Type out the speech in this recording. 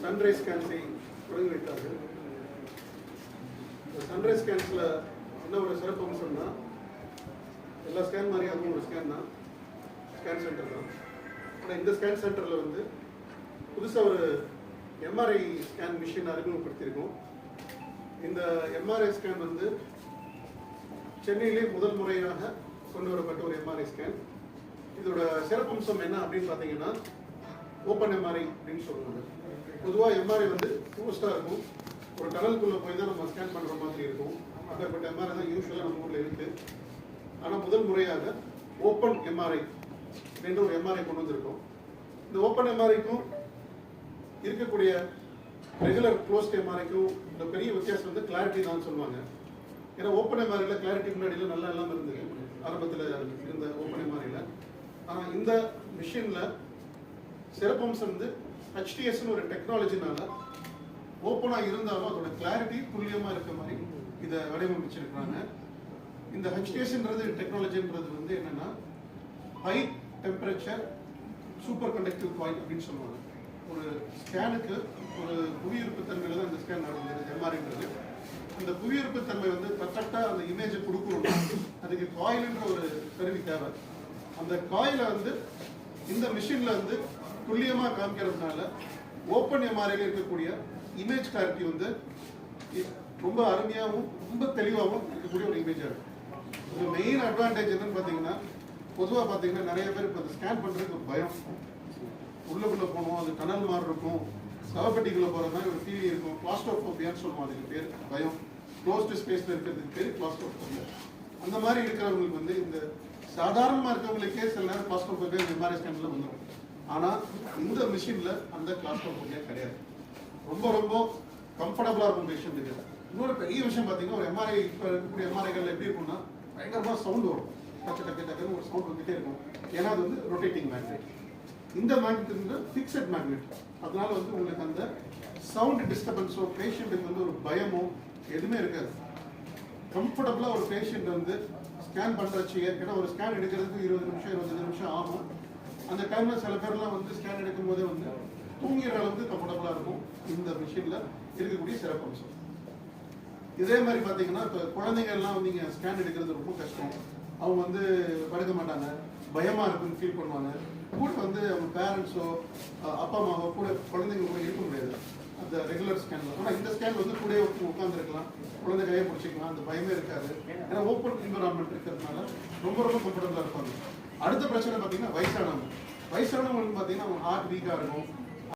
Sunrise ஸ்கேன்ஸை தொடங்கி வைத்தார்கள். இந்த சன்ரைஸ் ஸ்கேன்ஸில் என்ன ஒரு சிறப்பு அம்சம்னா, எல்லா ஸ்கேன் மாதிரி அதுவும் ஒரு ஸ்கேன் தான், ஸ்கேன் சென்டர் தான். ஆனால் இந்த ஸ்கேன் சென்டரில் வந்து புதுசாக ஒரு எம்ஆர்ஐ ஸ்கேன் மிஷின் அறிமுகப்படுத்தியிருக்கோம். இந்த எம்ஆர்ஐ ஸ்கேன் வந்து சென்னையிலே முதல் முறையாக கொண்டு வரப்பட்ட ஒரு எம்ஆர்ஐ ஸ்கேன். இதோட சிறப்பம்சம் என்ன அப்படின்னு பார்த்தீங்கன்னா, ஓப்பன் எம்ஆர்ஐ அப்படின்னு சொல்லுவாங்க. பொதுவாக எம்ஆர்ஐ வந்து க்ளோஸ்டாக இருக்கும், ஒரு டனலுக்குள்ளே போய் தான் நம்ம ஸ்கேன் பண்ணுற மாதிரி இருக்கும். அப்படிப்பட்ட எம்ஆர்ஐ தான் யூஸ்வலாக நம்ம ஊரில் இருக்குது. ஆனால் முதல் முறையாக ஓப்பன் எம்ஆர்ஐ அப்படின்ற ஒரு எம்ஆர்ஐ கொண்டு வந்திருக்கோம். இந்த ஓப்பன் எம்ஆர்ஐக்கும் இருக்கக்கூடிய ரெகுலர் க்ளோஸ்ட் எம்ஆர்ஐக்கும் இந்த பெரிய வித்தியாசம் வந்து கிளாரிட்டி தான் சொல்லுவாங்க. ஏன்னா ஓப்பன் எம்ஆர்ஐயில் கிளாரிட்டி முன்னாடியில் நல்லா எல்லாம் இருந்தது, ஆரம்பத்தில் இருந்த ஓப்பன் எம்ஆர்ஐயில். ஆனால் இந்த மிஷினில் சிறப்பம்சம் வந்து ஹெச்டிஎஸ்ன்னு ஒரு டெக்னாலஜினால ஓப்பனாக இருந்தாலும் அதோட கிளாரிட்டி துல்லியமாக இருக்க மாதிரி இதை வடிவமைச்சிருக்கிறாங்க. இந்த ஹெச்டிஎஸ்ன்றது டெக்னாலஜின்றது வந்து என்னன்னா, high temperature super conductive coil அப்படின்னு சொல்லுவாங்க. ஒரு ஸ்கேனுக்கு ஒரு புவியீர்ப்பு தன்மையில் தான் இந்த ஸ்கேன் நடந்தது எம்ஆர்ஐன்றது. அந்த புவியீர்ப்பு தன்மை வந்து பர்ஃபெக்டாக அந்த இமேஜை கொடுக்கணும்னா அதுக்கு காயில்ன்ற ஒரு கருவி தேவை. அந்த காயிலை வந்து இந்த மிஷினில் வந்து துல்லியமாக காமிக்கிறதுனால ஓப்பன் எம்ஆர்ஐல இருக்கக்கூடிய இமேஜ் கிளாரிட்டி வந்து ரொம்ப அருமையாகவும் ரொம்ப தெளிவாகவும் இருக்கக்கூடிய ஒரு இமேஜாக இருக்கும். ஒரு மெயின் அட்வான்டேஜ் என்னன்னு பார்த்தீங்கன்னா, பொதுவாக பார்த்தீங்கன்னா நிறைய பேர் இப்போ ஸ்கேன் பண்ணுறதுக்கு ஒரு பயம். உள்ளுக்குள்ளே போகணும், அது டனல் மாதிரி இருக்கும், சவப்பெட்டிக்குள்ளே போகிற மாதிரி ஒரு ஃபீலிங் இருக்கும். கிளாஸ்ட்ரோஃபோபியான்னு சொல்லுவோம், அதுக்கு பேர் பயம். க்ளோஸ்டு ஸ்பேஸில் இருக்கிறதுக்கு பேர் கிளாஸ்ட்ரோஃபோபியா. அந்த மாதிரி இருக்கிறவங்களுக்கு வந்து இந்த சாதாரணமாக இருக்கிறவங்களுக்கே சில நேரம் கிளாஸ்ட்ரோஃபோபியா இந்த மாதிரி ஸ்கேனில் வந்துடும். ஆனால் இந்த மிஷினில் அந்த கிளாஸ்ட்ரோஃபோபியா கிடையாது. ரொம்ப ரொம்ப கம்ஃபர்டபுளாக இருக்கும் பேஷண்ட்டுக்கு. இன்னொரு பெரிய விஷயம் பார்த்தீங்கன்னா, ஒரு எம்ஆர்ஐ இப்போ இருக்கக்கூடிய எம்ஆர்ஐகள் எப்படி இருக்கும்னா பயங்கரமாக சவுண்டு வரும், டக்கு டக்கு டக்குன்னு ஒரு சவுண்ட் வந்துகிட்டே இருக்கும். ஏன்னா அது வந்து ரொட்டேட்டிங் மேக்னெட். இந்த மேக்னெட் வந்து ஃபிக்ஸட் மேக்னெட். அதனால வந்து உங்களுக்கு அந்த சவுண்ட் டிஸ்டர்பன்ஸோ பேஷண்ட்டுக்கு வந்து ஒரு பயமோ எதுவுமே இருக்காது. கம்ஃபர்டபுளாக ஒரு பேஷண்ட் வந்து ஸ்கேன் பண்ணுறச்சு. ஏன்னா ஒரு ஸ்கேன் எடுக்கிறதுக்கு 20 நிமிஷம் 25 நிமிஷம் ஆகும். அந்த டைமில் சில பேர்லாம் வந்து ஸ்கேன் எடுக்கும் போதே வந்து தூங்குகிற அளவுக்கு கம்ஃபர்டபுளாக இருக்கும் இந்த மிஷினில் இருக்கக்கூடிய சிறப்பம்சம். இதே மாதிரி பார்த்தீங்கன்னா, இப்போ குழந்தைங்கள்லாம் வந்து நீங்கள் ஸ்கேன் எடுக்கிறது ரொம்ப கஷ்டம். அவங்க வந்து படுக்க மாட்டாங்க, பயமாக இருக்குன்னு ஃபீல் பண்ணுவாங்க. கூட வந்து அவங்க பேரண்ட்ஸோ அப்பா அம்மாவோ கூட குழந்தைங்க கூட இருக்க முடியாது அந்த ரெகுலர் ஸ்கேனில். ஆனால் இந்த ஸ்கேன் வந்து கூட உட்காந்துருக்கலாம், குழந்தை கையை பிடிச்சிக்கலாம், அந்த பயமே இருக்காது. ஏன்னா ஓப்பன் என்விரான்மெண்ட் இருக்கிறதுனால ரொம்ப ரொம்ப கம்ஃபர்டபுளாக இருப்பாங்க. அடுத்த பிரச்சனை பார்த்தீங்கன்னா வயசானவங்க. வயசானவங்களுக்கு பார்த்தீங்கன்னா அவங்க ஹார்ட் வீக்காக இருக்கும்,